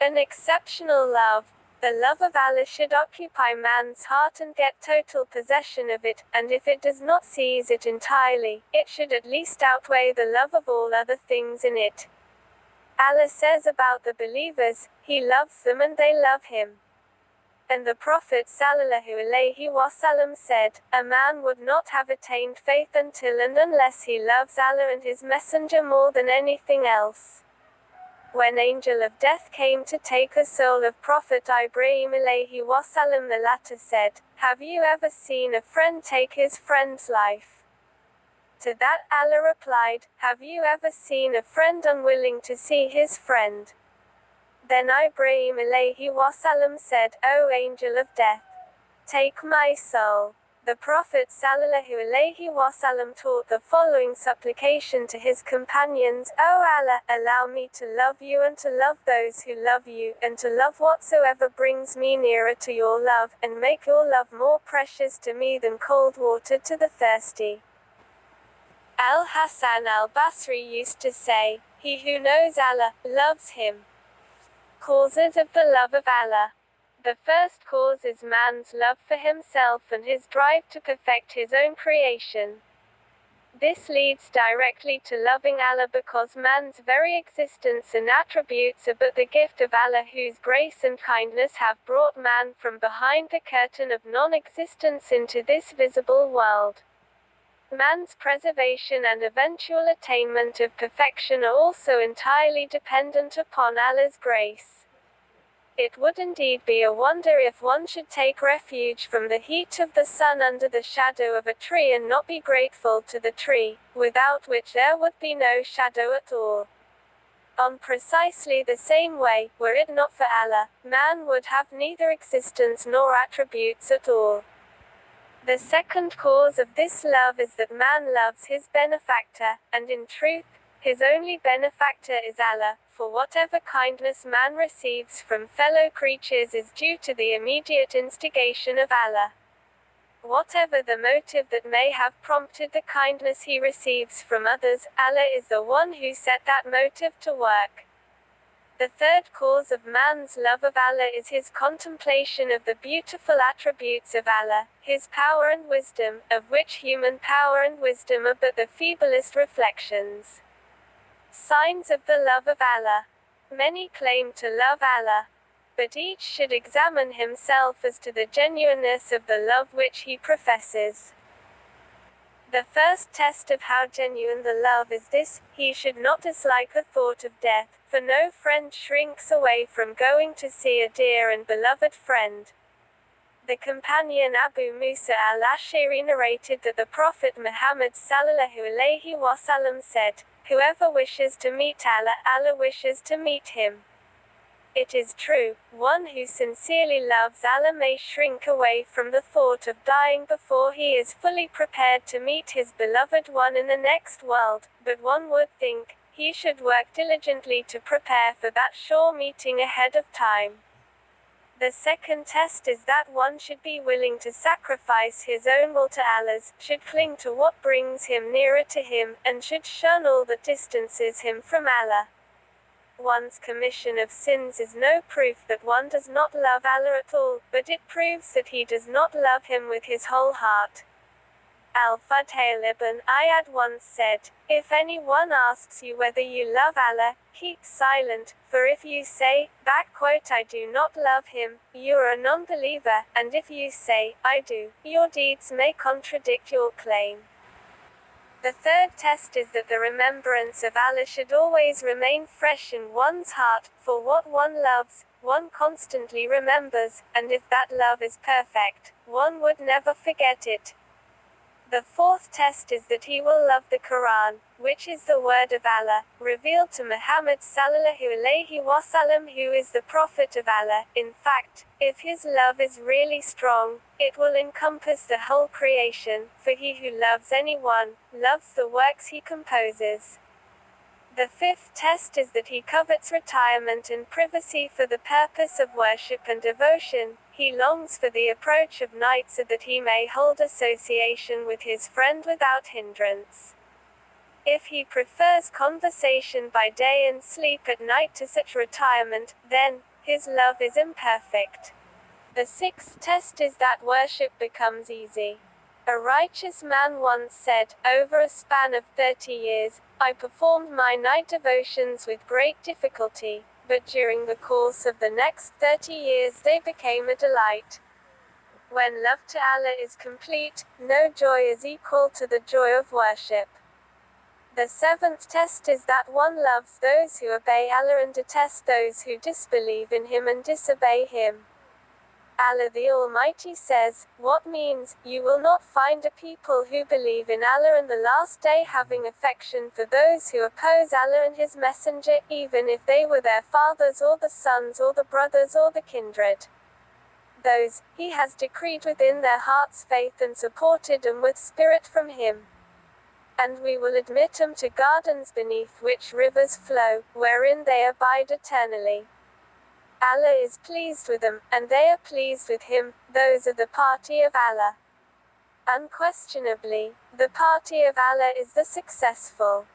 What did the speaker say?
An exceptional love. The love of Allah should occupy man's heart and get total possession of it, and if it does not seize it entirely, it should at least outweigh the love of all other things in it. Allah says about the believers, He loves them and they love Him. And the Prophet ﷺ said, a man would not have attained faith until and unless he loves Allah and His Messenger more than anything else. When angel of death came to take the soul of Prophet Ibrahim ﷺ, the latter said, have you ever seen a friend take his friend's life? To that Allah replied, have you ever seen a friend unwilling to see his friend? Then Ibrahim ﷺ said, O angel of death, take my soul. The Prophet ﷺ taught the following supplication to his companions, O Allah, allow me to love you and to love those who love you, and to love whatsoever brings me nearer to your love, and make your love more precious to me than cold water to the thirsty. Al-Hasan al-Basri used to say, he who knows Allah, loves Him. Causes of the love of Allah. The first cause is man's love for himself and his drive to perfect his own creation. This leads directly to loving Allah because man's very existence and attributes are but the gift of Allah, whose grace and kindness have brought man from behind the curtain of non-existence into this visible world. Man's preservation and eventual attainment of perfection are also entirely dependent upon Allah's grace. It would indeed be a wonder if one should take refuge from the heat of the sun under the shadow of a tree and not be grateful to the tree, without which there would be no shadow at all. On precisely the same way, were it not for Allah, man would have neither existence nor attributes at all. The second cause of this love is that man loves his benefactor, and in truth, his only benefactor is Allah, for whatever kindness man receives from fellow creatures is due to the immediate instigation of Allah. Whatever the motive that may have prompted the kindness he receives from others, Allah is the one who set that motive to work. The third cause of man's love of Allah is his contemplation of the beautiful attributes of Allah, His power and wisdom, of which human power and wisdom are but the feeblest reflections. Signs of the love of Allah. Many claim to love Allah, but each should examine himself as to the genuineness of the love which he professes. The first test of how genuine the love is this: he should not dislike the thought of death, for no friend shrinks away from going to see a dear and beloved friend. The companion Abu Musa al-Ash'ari narrated that the Prophet Muhammad ﷺ said, whoever wishes to meet Allah, Allah wishes to meet him. It is true, one who sincerely loves Allah may shrink away from the thought of dying before he is fully prepared to meet his beloved one in the next world, but one would think, he should work diligently to prepare for that sure meeting ahead of time. The second test is that one should be willing to sacrifice his own will to Allah's, should cling to what brings him nearer to Him, and should shun all that distances him from Allah. One's commission of sins is no proof that one does not love Allah at all, but it proves that he does not love Him with his whole heart. Al-Fadhail ibn Iyad once said, if anyone asks you whether you love Allah, keep silent, for if you say, I do not love Him, you are a non-believer, and if you say, I do, your deeds may contradict your claim. The third test is that the remembrance of Allah should always remain fresh in one's heart, for what one loves, one constantly remembers, and if that love is perfect, one would never forget it. The fourth test is that he will love the Quran, which is the word of Allah, revealed to Muhammad ﷺ, who is the Prophet of Allah. In fact, if his love is really strong, it will encompass the whole creation, for he who loves anyone, loves the works he composes. The fifth test is that he covets retirement and privacy for the purpose of worship and devotion. He longs for the approach of night so that he may hold association with his friend without hindrance. If he prefers conversation by day and sleep at night to such retirement, then, His love is imperfect. The sixth test is that worship becomes easy. A righteous man once said, "Over a span of 30 years, I performed my night devotions with great difficulty, but during the course of the next 30 years they became a delight." When love to Allah is complete, no joy is equal to the joy of worship. The seventh test is that one loves those who obey Allah and detests those who disbelieve in Him and disobey Him. Allah the Almighty says, "What means, you will not find a people who believe in Allah and the last day having affection for those who oppose Allah and His Messenger, even if they were their fathers or the sons or the brothers or the kindred. Those, He has decreed within their hearts faith and supported them with spirit from Him. And we will admit them to gardens beneath which rivers flow, wherein they abide eternally. Allah is pleased with them, and they are pleased with Him, those are the party of Allah." Unquestionably, the party of Allah is the successful.